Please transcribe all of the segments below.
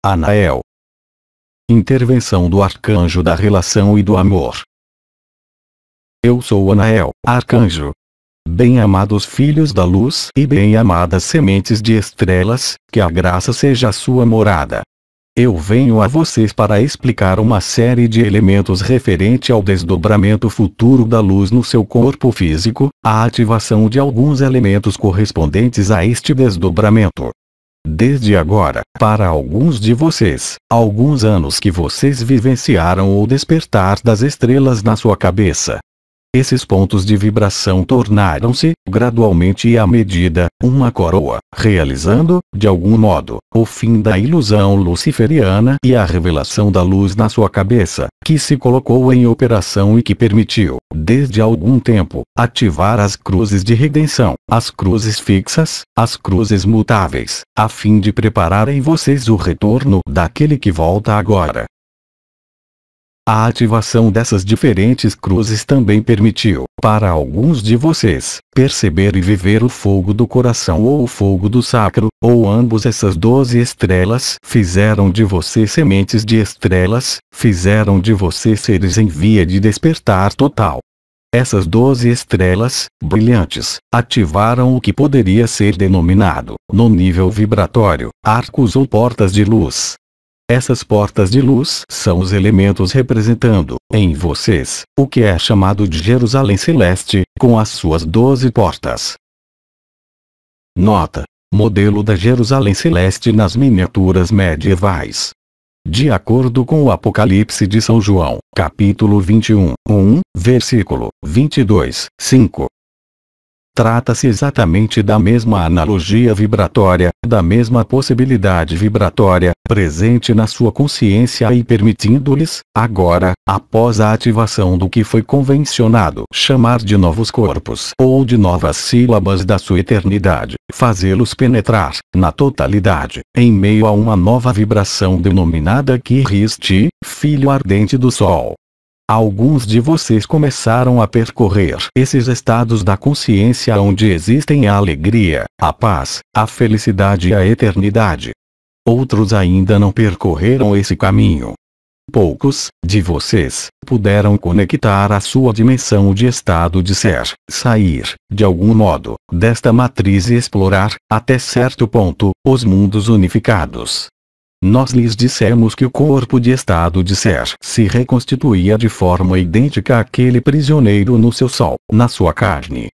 Anael. Intervenção do Arcanjo da Relação e do Amor. Eu sou Anael, Arcanjo. Bem-amados filhos da luz e bem-amadas sementes de estrelas, que a graça seja a sua morada. Eu venho a vocês para explicar uma série de elementos referente ao desdobramento futuro da luz no seu corpo físico, a ativação de alguns elementos correspondentes a este desdobramento. Desde agora, para alguns de vocês, alguns anos que vocês vivenciaram o despertar das estrelas na sua cabeça. Esses pontos de vibração tornaram-se, gradualmente e à medida, uma coroa, realizando, de algum modo, o fim da ilusão luciferiana e a revelação da luz na sua cabeça, que se colocou em operação e que permitiu, desde algum tempo, ativar as cruzes de redenção, as cruzes fixas, as cruzes mutáveis, a fim de preparar em vocês o retorno daquele que volta agora. A ativação dessas diferentes cruzes também permitiu, para alguns de vocês, perceber e viver o fogo do coração ou o fogo do sacro, ou ambos. Essas 12 estrelas fizeram de você sementes de estrelas, fizeram de você seres em via de despertar total. Essas 12 estrelas, brilhantes, ativaram o que poderia ser denominado, no nível vibratório, arcos ou portas de luz. Essas portas de luz são os elementos representando, em vocês, o que é chamado de Jerusalém Celeste, com as suas 12 portas. Nota: modelo da Jerusalém Celeste nas miniaturas medievais. De acordo com o Apocalipse de São João, capítulo 21, 1, versículo 22, 5. Trata-se exatamente da mesma analogia vibratória, da mesma possibilidade vibratória, presente na sua consciência e permitindo-lhes, agora, após a ativação do que foi convencionado chamar de novos corpos ou de novas sílabas da sua eternidade, fazê-los penetrar, na totalidade, em meio a uma nova vibração denominada Kiristi, Filho Ardente do Sol. Alguns de vocês começaram a percorrer esses estados da consciência onde existem a alegria, a paz, a felicidade e a eternidade. Outros ainda não percorreram esse caminho. Poucos, de vocês, puderam conectar a sua dimensão de estado de ser, sair, de algum modo, desta matriz e explorar, até certo ponto, os mundos unificados. Nós lhes dissemos que o corpo de estado de ser se reconstituía de forma idêntica àquele prisioneiro no seu sol, na sua carne.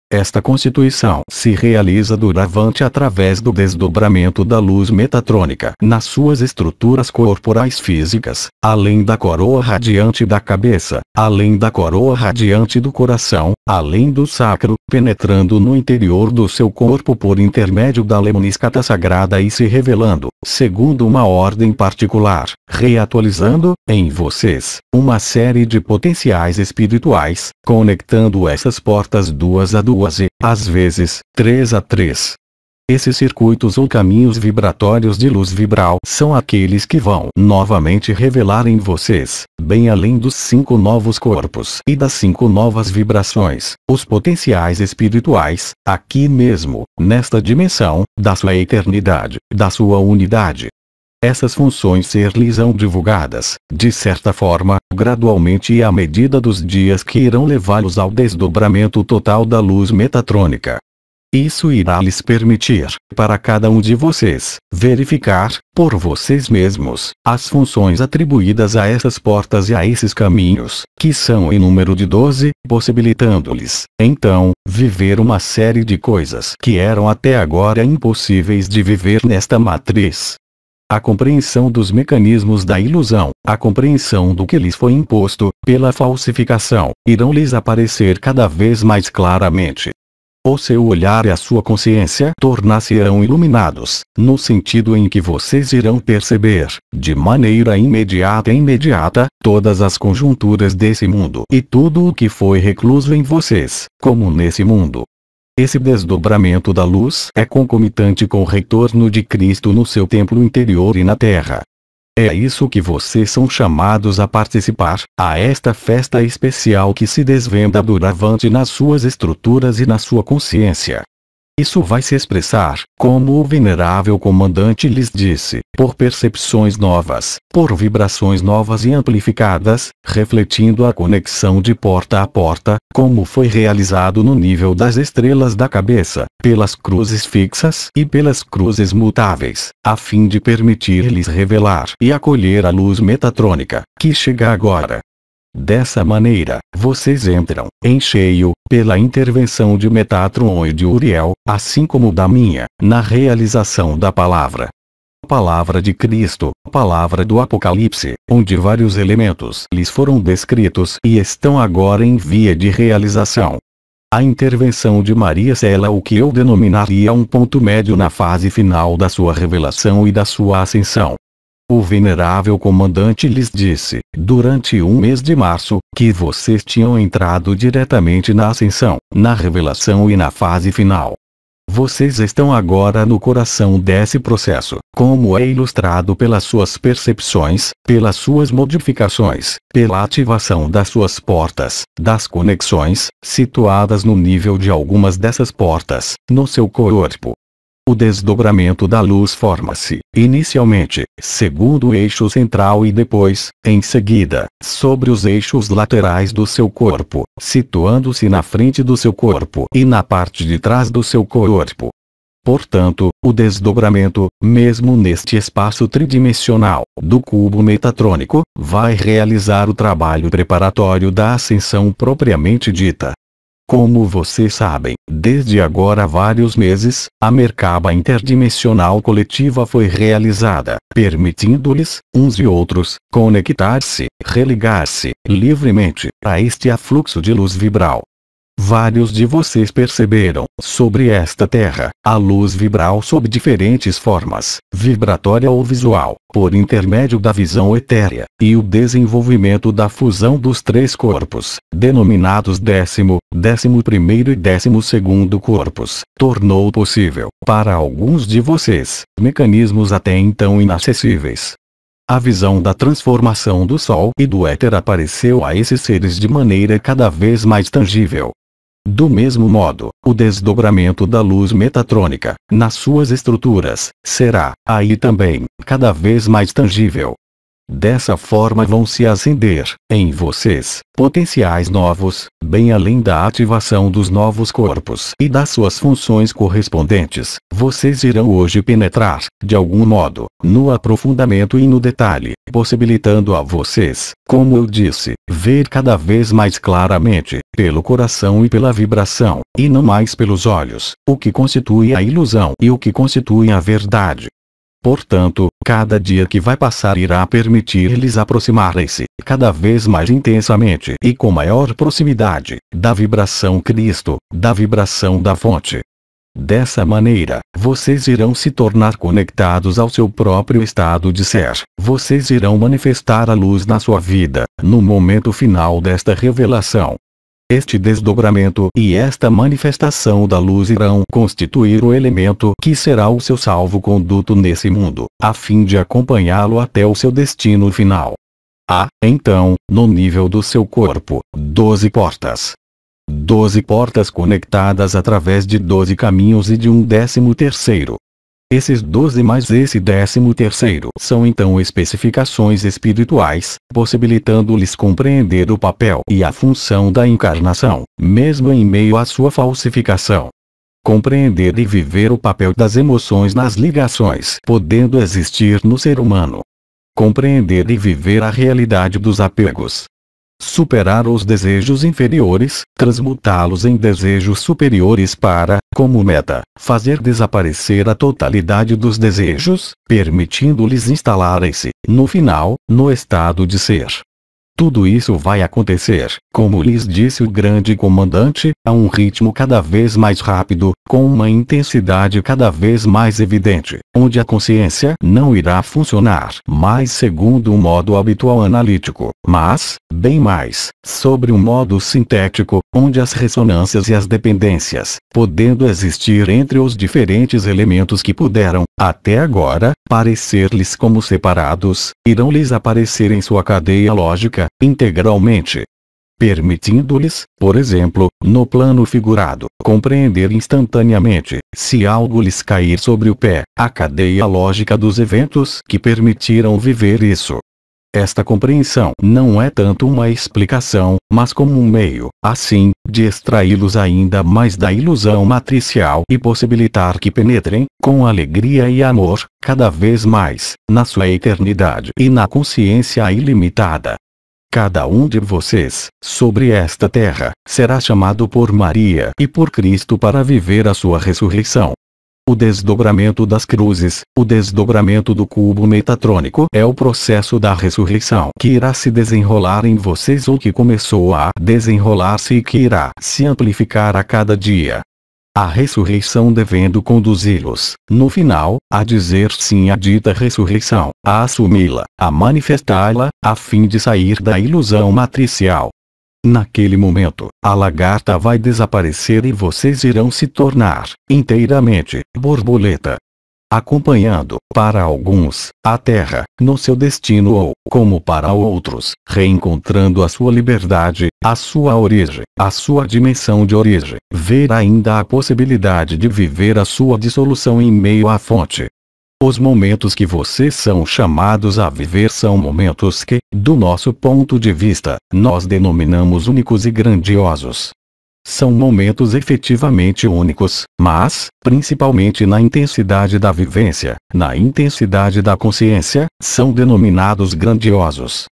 Esta constituição se realiza doravante através do desdobramento da luz metatrônica nas suas estruturas corporais físicas, além da coroa radiante da cabeça, além da coroa radiante do coração, além do sacro, penetrando no interior do seu corpo por intermédio da lemniscata sagrada e se revelando, segundo uma ordem particular, reatualizando, em vocês, uma série de potenciais espirituais, conectando essas portas 2 a 2 e, às vezes, 3 a 3. Esses circuitos ou caminhos vibratórios de luz vibral são aqueles que vão novamente revelar em vocês, bem além dos 5 novos corpos e das 5 novas vibrações, os potenciais espirituais, aqui mesmo, nesta dimensão, da sua eternidade, da sua unidade. Essas funções ser-lhes-ão divulgadas, de certa forma, gradualmente e à medida dos dias que irão levá-los ao desdobramento total da luz metatrônica. Isso irá lhes permitir, para cada um de vocês, verificar, por vocês mesmos, as funções atribuídas a essas portas e a esses caminhos, que são em número de 12, possibilitando-lhes, então, viver uma série de coisas que eram até agora impossíveis de viver nesta matriz. A compreensão dos mecanismos da ilusão, a compreensão do que lhes foi imposto, pela falsificação, irão lhes aparecer cada vez mais claramente. O seu olhar e a sua consciência tornar-se-ão iluminados, no sentido em que vocês irão perceber, de maneira imediata, todas as conjunturas desse mundo e tudo o que foi recluso em vocês, como nesse mundo. Esse desdobramento da luz é concomitante com o retorno de Cristo no seu templo interior e na terra. É isso que vocês são chamados a participar, a esta festa especial que se desvenda doravante nas suas estruturas e na sua consciência. Isso vai se expressar, como o venerável comandante lhes disse, por percepções novas, por vibrações novas e amplificadas, refletindo a conexão de porta a porta, como foi realizado no nível das estrelas da cabeça, pelas cruzes fixas e pelas cruzes mutáveis, a fim de permitir-lhes revelar e acolher a luz metatrônica, que chega agora. Dessa maneira, vocês entram, em cheio, pela intervenção de Metatron e de Uriel, assim como da minha, na realização da palavra. Palavra de Cristo, palavra do Apocalipse, onde vários elementos lhes foram descritos e estão agora em via de realização. A intervenção de Maria sela o que eu denominaria um ponto médio na fase final da sua revelação e da sua ascensão. O venerável comandante lhes disse, durante o mês de março, que vocês tinham entrado diretamente na ascensão, na revelação e na fase final. Vocês estão agora no coração desse processo, como é ilustrado pelas suas percepções, pelas suas modificações, pela ativação das suas portas, das conexões, situadas no nível de algumas dessas portas, no seu corpo. O desdobramento da luz forma-se, inicialmente, segundo o eixo central e depois, em seguida, sobre os eixos laterais do seu corpo, situando-se na frente do seu corpo e na parte de trás do seu corpo. Portanto, o desdobramento, mesmo neste espaço tridimensional, do cubo metatrônico, vai realizar o trabalho preparatório da ascensão propriamente dita. Como vocês sabem, desde agora há vários meses, a Merkaba interdimensional coletiva foi realizada, permitindo-lhes, uns e outros, conectar-se, religar-se, livremente, a este afluxo de luz vibral. Vários de vocês perceberam, sobre esta terra, a luz vibral sob diferentes formas, vibratória ou visual, por intermédio da visão etérea, e o desenvolvimento da fusão dos três corpos, denominados 10º, 11º e 12º corpos, tornou possível, para alguns de vocês, mecanismos até então inacessíveis. A visão da transformação do Sol e do éter apareceu a esses seres de maneira cada vez mais tangível. Do mesmo modo, o desdobramento da luz metatrônica, nas suas estruturas, será, aí também, cada vez mais tangível. Dessa forma vão se acender, em vocês, potenciais novos, bem além da ativação dos novos corpos e das suas funções correspondentes. Vocês irão hoje penetrar, de algum modo, no aprofundamento e no detalhe, possibilitando a vocês, como eu disse, ver cada vez mais claramente, pelo coração e pela vibração, e não mais pelos olhos, o que constitui a ilusão e o que constitui a verdade. Portanto, cada dia que vai passar irá permitir-lhes aproximarem-se, cada vez mais intensamente e com maior proximidade, da vibração Cristo, da vibração da fonte. Dessa maneira, vocês irão se tornar conectados ao seu próprio estado de ser. Vocês irão manifestar a luz na sua vida, no momento final desta revelação. Este desdobramento e esta manifestação da luz irão constituir o elemento que será o seu salvo-conduto nesse mundo, a fim de acompanhá-lo até o seu destino final. Há, então, no nível do seu corpo, 12 portas. 12 portas conectadas através de 12 caminhos e de um 13º. Esses 12 mais esse 13º são então especificações espirituais, possibilitando-lhes compreender o papel e a função da encarnação, mesmo em meio à sua falsificação. Compreender e viver o papel das emoções nas ligações, podendo existir no ser humano. Compreender e viver a realidade dos apegos. Superar os desejos inferiores, transmutá-los em desejos superiores para, como meta, fazer desaparecer a totalidade dos desejos, permitindo-lhes instalarem-se, no final, no estado de ser. Tudo isso vai acontecer, como lhes disse o grande comandante, a um ritmo cada vez mais rápido, com uma intensidade cada vez mais evidente, onde a consciência não irá funcionar mais segundo um modo habitual analítico, mas, bem mais, sobre um modo sintético, onde as ressonâncias e as dependências, podendo existir entre os diferentes elementos que puderam, até agora, parecer-lhes como separados, irão lhes aparecer em sua cadeia lógica, integralmente. permitindo-lhes, por exemplo, no plano figurado, compreender instantaneamente, se algo lhes cair sobre o pé, a cadeia lógica dos eventos que permitiram viver isso. Esta compreensão não é tanto uma explicação, mas como um meio, assim, de extraí-los ainda mais da ilusão matricial e possibilitar que penetrem, com alegria e amor, cada vez mais, na sua eternidade e na consciência ilimitada. Cada um de vocês, sobre esta terra, será chamado por Maria e por Cristo para viver a sua ressurreição. O desdobramento das cruzes, o desdobramento do cubo metatrônico é o processo da ressurreição que irá se desenrolar em vocês ou que começou a desenrolar-se e que irá se amplificar a cada dia. A ressurreição devendo conduzi-los, no final, a dizer sim à dita ressurreição, a assumi-la, a manifestá-la, a fim de sair da ilusão matricial. Naquele momento, a lagarta vai desaparecer e vocês irão se tornar, inteiramente, borboleta. Acompanhando, para alguns, a Terra, no seu destino ou, como para outros, reencontrando a sua liberdade, a sua origem, a sua dimensão de origem, ver ainda a possibilidade de viver a sua dissolução em meio à fonte. Os momentos que vocês são chamados a viver são momentos que, do nosso ponto de vista, nós denominamos únicos e grandiosos. São momentos efetivamente únicos, mas, principalmente na intensidade da vivência, na intensidade da consciência, são denominados grandiosos.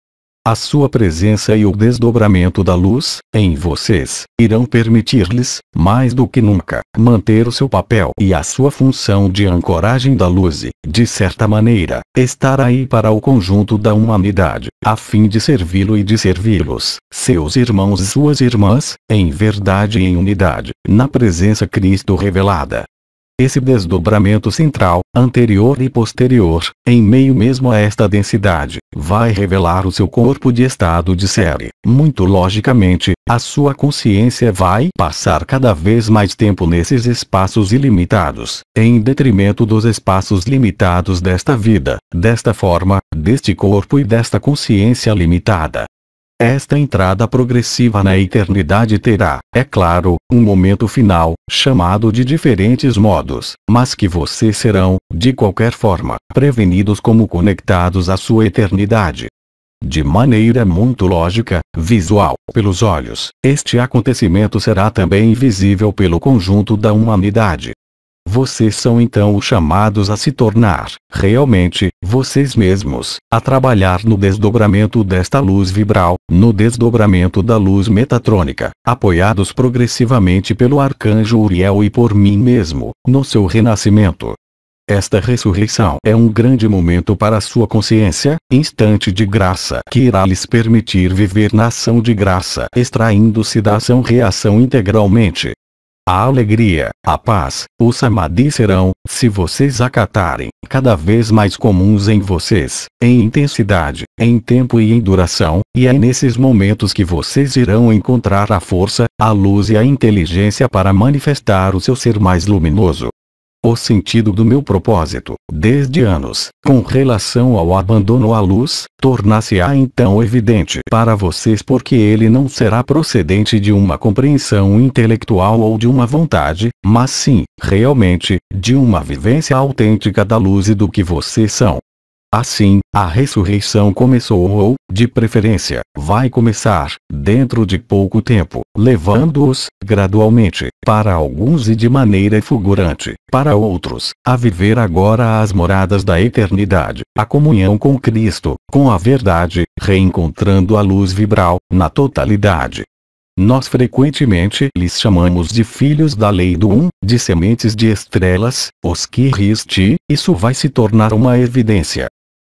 A sua presença e o desdobramento da luz, em vocês, irão permitir-lhes, mais do que nunca, manter o seu papel e a sua função de ancoragem da luz e, de certa maneira, estar aí para o conjunto da humanidade, a fim de servi-lo e de servi-los, seus irmãos e suas irmãs, em verdade e em unidade, na presença Cristo revelada. Esse desdobramento central, anterior e posterior, em meio mesmo a esta densidade, vai revelar o seu corpo de estado de série. Muito logicamente, a sua consciência vai passar cada vez mais tempo nesses espaços ilimitados, em detrimento dos espaços limitados desta vida, desta forma, deste corpo e desta consciência limitada. Esta entrada progressiva na eternidade terá, é claro, um momento final, chamado de diferentes modos, mas que vocês serão, de qualquer forma, prevenidos como conectados à sua eternidade. De maneira muito lógica, visual, pelos olhos, este acontecimento será também visível pelo conjunto da humanidade. Vocês são então os chamados a se tornar, realmente, vocês mesmos, a trabalhar no desdobramento desta luz vibral, no desdobramento da luz metatrônica, apoiados progressivamente pelo arcanjo Uriel e por mim mesmo, no seu renascimento. Esta ressurreição é um grande momento para a sua consciência, instante de graça que irá lhes permitir viver na ação de graça, extraindo-se da ação-reação integralmente. A alegria, a paz, o samadhi serão, se vocês acatarem, cada vez mais comuns em vocês, em intensidade, em tempo e em duração, e é nesses momentos que vocês irão encontrar a força, a luz e a inteligência para manifestar o seu ser mais luminoso. O sentido do meu propósito, desde anos, com relação ao abandono à luz, tornar-se-á então evidente para vocês porque ele não será procedente de uma compreensão intelectual ou de uma vontade, mas sim, realmente, de uma vivência autêntica da luz e do que vocês são. Assim, a ressurreição começou ou, de preferência, vai começar, dentro de pouco tempo, levando-os, gradualmente, para alguns e de maneira fulgurante, para outros, a viver agora as moradas da eternidade, a comunhão com Cristo, com a verdade, reencontrando a luz vibral, na totalidade. Nós frequentemente lhes chamamos de filhos da lei do de sementes de estrelas, os Kiristi, isso vai se tornar uma evidência.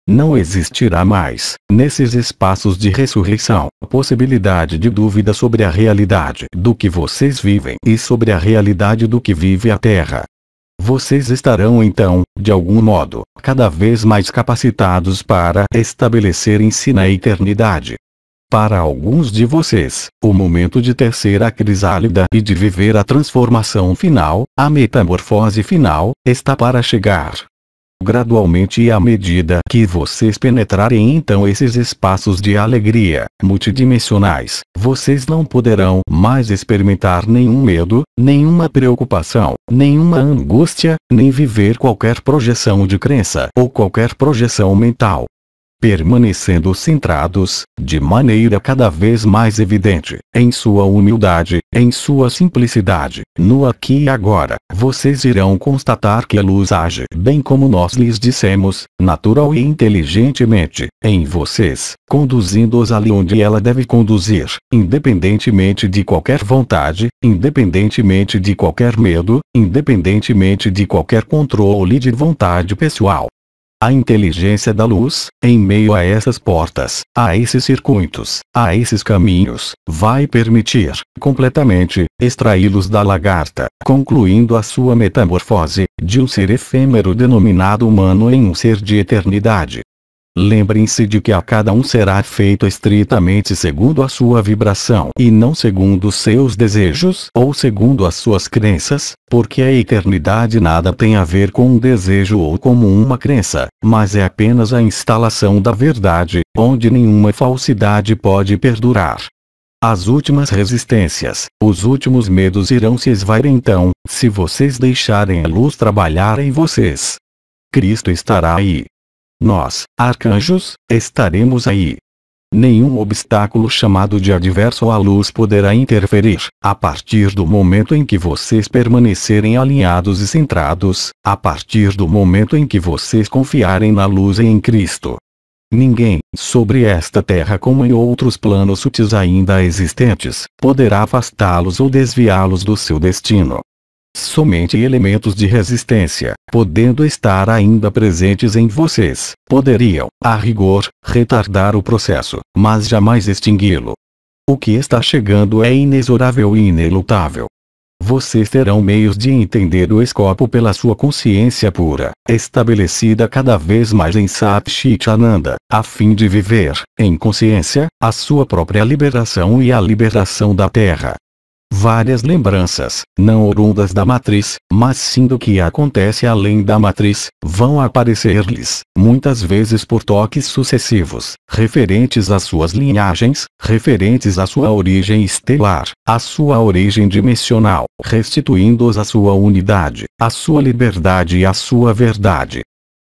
Não existirá mais, nesses espaços de ressurreição, possibilidade de dúvida sobre a realidade do que vocês vivem e sobre a realidade do que vive a Terra. Vocês estarão então, de algum modo, cada vez mais capacitados para estabelecerem-se na eternidade. Para alguns de vocês, o momento de tecer a crisálida e de viver a transformação final, a metamorfose final, está para chegar. Gradualmente e à medida que vocês penetrarem então esses espaços de alegria, multidimensionais, vocês não poderão mais experimentar nenhum medo, nenhuma preocupação, nenhuma angústia, nem viver qualquer projeção de crença ou qualquer projeção mental. Permanecendo centrados, de maneira cada vez mais evidente, em sua humildade, em sua simplicidade, no aqui e agora, vocês irão constatar que a luz age bem como nós lhes dissemos, natural e inteligentemente, em vocês, conduzindo-os ali onde ela deve conduzir, independentemente de qualquer vontade, independentemente de qualquer medo, independentemente de qualquer controle de vontade pessoal. A inteligência da luz, em meio a essas portas, a esses circuitos, a esses caminhos, vai permitir, completamente, extraí-los da lagarta, concluindo a sua metamorfose, de um ser efêmero denominado humano em um ser de eternidade. Lembrem-se de que a cada um será feito estritamente segundo a sua vibração e não segundo seus desejos ou segundo as suas crenças, porque a eternidade nada tem a ver com um desejo ou como uma crença, mas é apenas a instalação da verdade, onde nenhuma falsidade pode perdurar. As últimas resistências, os últimos medos irão se esvair então, se vocês deixarem a luz trabalhar em vocês. Cristo estará aí. Nós, arcanjos, estaremos aí. Nenhum obstáculo chamado de adverso à luz poderá interferir, a partir do momento em que vocês permanecerem alinhados e centrados, a partir do momento em que vocês confiarem na luz e em Cristo. Ninguém, sobre esta terra como em outros planos sutis ainda existentes, poderá afastá-los ou desviá-los do seu destino. Somente elementos de resistência, podendo estar ainda presentes em vocês, poderiam, a rigor, retardar o processo, mas jamais extingui-lo. O que está chegando é inexorável e inelutável. Vocês terão meios de entender o escopo pela sua consciência pura, estabelecida cada vez mais em Sat Chit Ananda, a fim de viver, em consciência, a sua própria liberação e a liberação da Terra. Várias lembranças, não oriundas da matriz, mas sim do que acontece além da matriz, vão aparecer-lhes, muitas vezes por toques sucessivos, referentes às suas linhagens, referentes à sua origem estelar, à sua origem dimensional, restituindo-os à sua unidade, à sua liberdade e à sua verdade.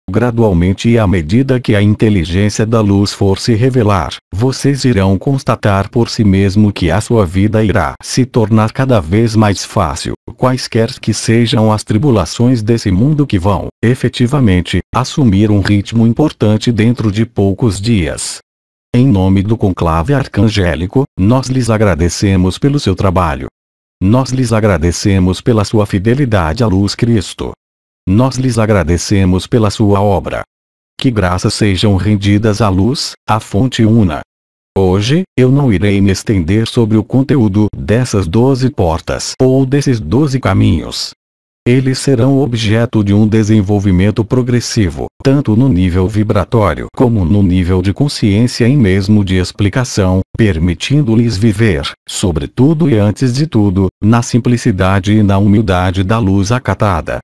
Gradualmente e à medida que a inteligência da luz for se revelar, vocês irão constatar por si mesmo que a sua vida irá se tornar cada vez mais fácil, quaisquer que sejam as tribulações desse mundo que vão, efetivamente, assumir um ritmo importante dentro de poucos dias. Em nome do conclave arcangélico, nós lhes agradecemos pelo seu trabalho. Nós lhes agradecemos pela sua fidelidade à luz Cristo. Nós lhes agradecemos pela sua obra. Que graças sejam rendidas à luz, à fonte una. Hoje, eu não irei me estender sobre o conteúdo dessas 12 portas ou desses 12 caminhos. Eles serão objeto de um desenvolvimento progressivo, tanto no nível vibratório como no nível de consciência e mesmo de explicação, permitindo-lhes viver, sobretudo e antes de tudo, na simplicidade e na humildade da luz acatada.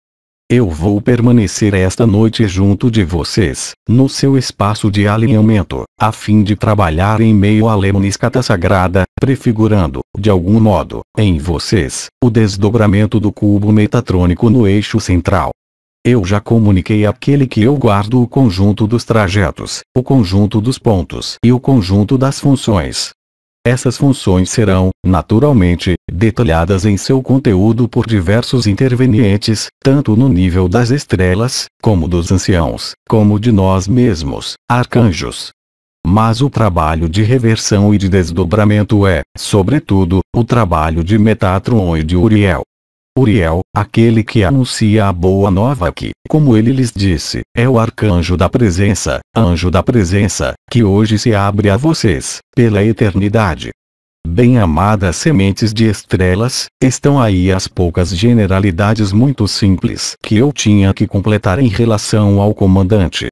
Eu vou permanecer esta noite junto de vocês, no seu espaço de alinhamento, a fim de trabalhar em meio à lemniscata sagrada, prefigurando, de algum modo, em vocês, o desdobramento do cubo metatrônico no eixo central. Eu já comuniquei àquele que eu guardo o conjunto dos trajetos, o conjunto dos pontos e o conjunto das funções. Essas funções serão, naturalmente, detalhadas em seu conteúdo por diversos intervenientes, tanto no nível das estrelas, como dos anciãos, como de nós mesmos, arcanjos. Mas o trabalho de reversão e de desdobramento é, sobretudo, o trabalho de Metatron e de Uriel. Uriel, aquele que anuncia a boa nova que, como ele lhes disse, é o arcanjo da presença, anjo da presença, que hoje se abre a vocês, pela eternidade. Bem-amadas sementes de estrelas, estão aí as poucas generalidades muito simples que eu tinha que completar em relação ao comandante.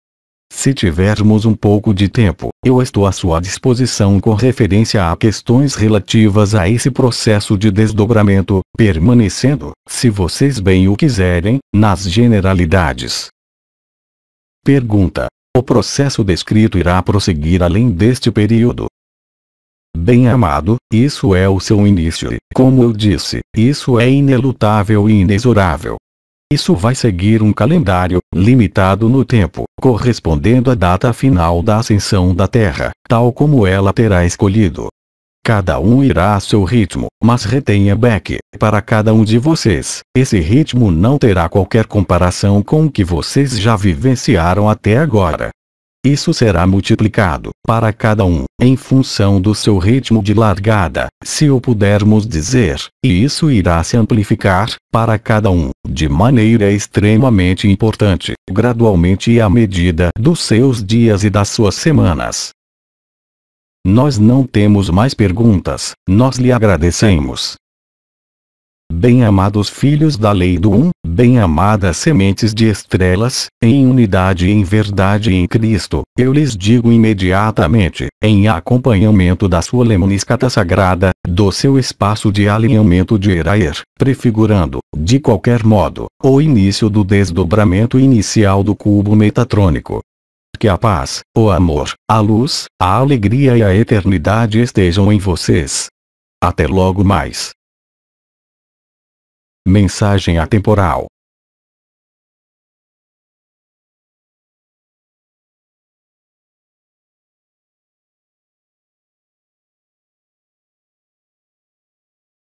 Se tivermos um pouco de tempo, eu estou à sua disposição com referência a questões relativas a esse processo de desdobramento, permanecendo, se vocês bem o quiserem, nas generalidades. Pergunta: o processo descrito irá prosseguir além deste período? Bem-amado, isso é o seu início e, como eu disse, isso é inelutável e inexorável. Isso vai seguir um calendário, limitado no tempo, correspondendo à data final da ascensão da Terra, tal como ela terá escolhido. Cada um irá a seu ritmo, mas retenha Beck, para cada um de vocês, esse ritmo não terá qualquer comparação com o que vocês já vivenciaram até agora. Isso será multiplicado, para cada um, em função do seu ritmo de largada, se o pudermos dizer, e isso irá se amplificar, para cada um, de maneira extremamente importante, gradualmente e à medida dos seus dias e das suas semanas. Nós não temos mais perguntas, nós lhe agradecemos. Bem-amados filhos da lei do bem-amadas sementes de estrelas, em unidade e em verdade em Cristo, eu lhes digo imediatamente, em acompanhamento da sua lemniscata sagrada, do seu espaço de alinhamento de Eraer, prefigurando, de qualquer modo, o início do desdobramento inicial do cubo metatrônico. Que a paz, o amor, a luz, a alegria e a eternidade estejam em vocês. Até logo mais. Mensagem atemporal.